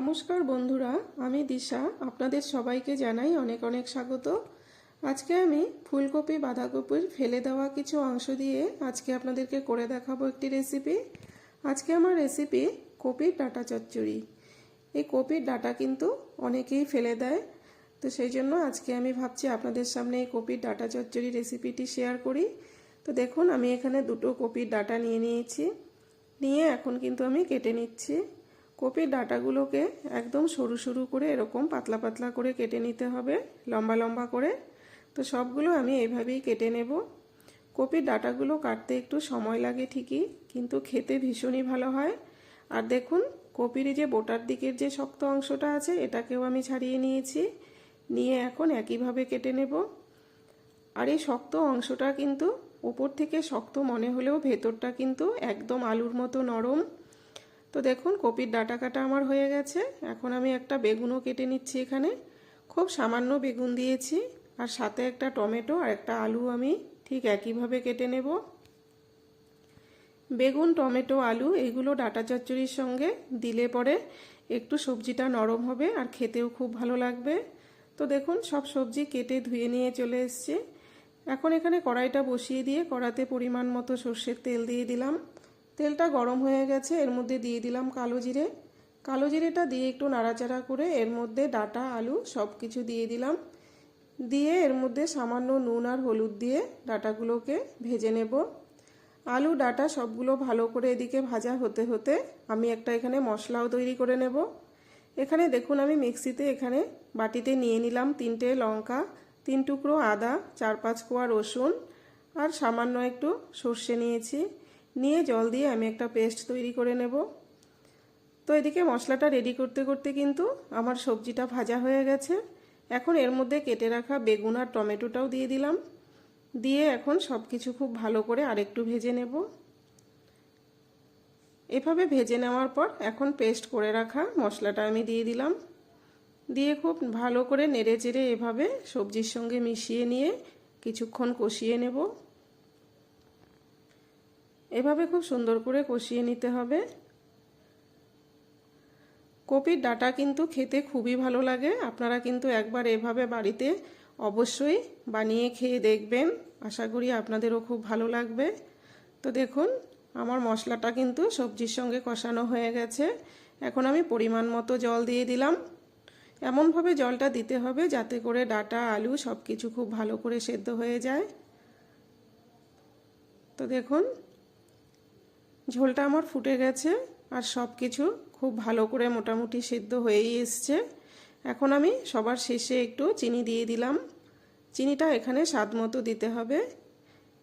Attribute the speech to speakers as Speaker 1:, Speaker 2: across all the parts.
Speaker 1: নমস্কার বন্ধুরা, আমি দিশা আপনাদের সবাইকে জানাই অনেক অনেক স্বাগত। আজকে আমি ফুলকপি বাঁধাকপির ফেলে দেওয়া কিছু অংশ দিয়ে আজকে আপনাদেরকে করে দেখাবো একটি রেসিপি। আজকে আমার রেসিপি কপির ডাঁটা চচ্চড়ি। এই কপির ডাঁটা কিন্তু অনেকেই ফেলে দেয়, তো সেই জন্য আজকে আমি ভাবছি আপনাদের সামনে এই কপির ডাঁটা চচ্চড়ি রেসিপিটি শেয়ার করি। তো দেখুন, আমি এখানে দুটো কপির ডাঁটা নিয়েছি। নিয়ে এখন কিন্তু আমি কেটে নিচ্ছি। কপির ডাঁটাগুলোকে একদম সরু সরু করে এরকম পাতলা পাতলা করে কেটে নিতে হবে, লম্বা লম্বা করে। তো সবগুলো আমি এইভাবেই কেটে নেব। কপির ডাঁটাগুলো কাটতে একটু সময় লাগে ঠিকই, কিন্তু খেতে ভীষণই ভালো হয়। আর দেখুন, কপির যে বোটার দিকের যে শক্ত অংশটা আছে এটাকেও আমি ছাড়িয়ে নিয়েছি। নিয়ে এখন একইভাবে কেটে নেব। আর এই শক্ত অংশটা কিন্তু উপর থেকে শক্ত মনে হলেও ভেতরটা কিন্তু একদম আলুর মতো নরম। তো দেখুন, কপির ডাঁটা কাটা আমার হয়ে গেছে। এখন আমি একটা বেগুনও কেটে নিচ্ছি। এখানে খুব সামান্য বেগুন দিয়েছি, আর সাথে একটা টমেটো আর একটা আলু আমি ঠিক একইভাবে কেটে নেব। বেগুন, টমেটো, আলু এগুলো ডাঁটা চচ্চড়ির সঙ্গে দিলে পরে একটু সবজিটা নরম হবে আর খেতেও খুব ভালো লাগবে। তো দেখুন, সব সবজি কেটে ধুয়ে নিয়ে চলে এসেছি। এখন এখানে কড়াইটা বসিয়ে দিয়ে কড়াতে পরিমাণ মতো সর্ষের তেল দিয়ে দিলাম। তেলটা গরম হয়ে গেছে, এর মধ্যে দিয়ে দিলাম কালো জিরে। কালো জিরেটা দিয়ে একটু নাড়াচাড়া করে এর মধ্যে ডাঁটা, আলু সব কিছু দিয়ে দিলাম। দিয়ে এর মধ্যে সামান্য নুন আর হলুদ দিয়ে ডাঁটাগুলোকে ভেজে নেব। আলু, ডাঁটা সবগুলো ভালো করে এদিকে ভাজা হতে হতে আমি একটা এখানে মশলাও তৈরি করে নেব। এখানে দেখুন, আমি মিক্সিতে এখানে বাটিতে নিয়ে নিলাম 3টে লঙ্কা, 3 টুকরো আদা, 4-5 কোয়া রসুন আর সামান্য একটু সর্ষে নিয়েছি। নিয়ে জল দিয়ে আমি একটা পেস্ট তৈরি করে নেব। তো এদিকে মশলাটা রেডি করতে করতে কিন্তু আমার সবজিটা ভাজা হয়ে গেছে। এখন এর মধ্যে কেটে রাখা বেগুন আর টমেটোটাও দিয়ে দিলাম। দিয়ে এখন সব কিছু খুব ভালো করে আরেকটু ভেজে নেব। এভাবে ভেজে নেওয়ার পর এখন পেস্ট করে রাখা মশলাটা আমি দিয়ে দিলাম। দিয়ে খুব ভালো করে নেড়ে চেড়ে এভাবে সবজির সঙ্গে মিশিয়ে নিয়ে কিছুক্ষণ কষিয়ে নেব। এভাবে খুব সুন্দর করে কষিয়ে নিতে হবে। কপির ডাঁটা কিন্তু খেতে খুবই ভালো লাগে। আপনারা কিন্তু একবার এভাবে বাড়িতে অবশ্যই বানিয়ে খেয়ে দেখবেন, আশা করি আপনাদেরও খুব ভালো লাগবে। তো দেখুন, আমার মশলাটা কিন্তু সবজির সঙ্গে কষানো হয়ে গেছে। এখন আমি পরিমাণ মতো জল দিয়ে দিলাম। এমনভাবে জলটা দিতে হবে যাতে করে ডাঁটা, আলু সব কিছু খুব ভালো করে সেদ্ধ হয়ে যায়। তো দেখুন, ঝোলটা আমার ফুটে গেছে আর সব কিছু খুব ভালো করে মোটামুটি সেদ্ধ হয়েই এসছে। এখন আমি সবার শেষে একটু চিনি দিয়ে দিলাম। চিনিটা এখানে স্বাদ মতো দিতে হবে।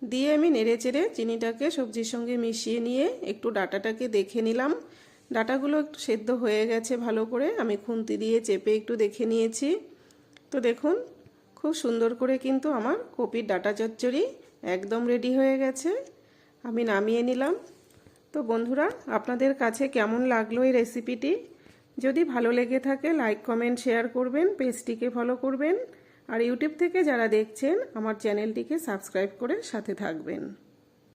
Speaker 1: দিয়ে আমি নেড়ে চেড়ে চিনিটাকে সবজির সঙ্গে মিশিয়ে নিয়ে একটু ডাঁটাটাকে দেখে নিলাম। ডাঁটাগুলো একটু সেদ্ধ হয়ে গেছে ভালো করে, আমি খুন্তি দিয়ে চেপে একটু দেখে নিয়েছি। তো দেখুন, খুব সুন্দর করে কিন্তু আমার কপির ডাঁটা চচ্চড়ি একদম রেডি হয়ে গেছে। আমি নামিয়ে নিলাম। তো বন্ধুরা, আপনাদের কাছে কেমন লাগলো এই রেসিপিটি? যদি ভালো লেগে থাকে লাইক, কমেন্ট, শেয়ার করবেন, পেজটিকে ফলো করবেন। আর ইউটিউব থেকে যারা দেখছেন আমার চ্যানেলটিকে সাবস্ক্রাইব করে সাথে থাকবেন।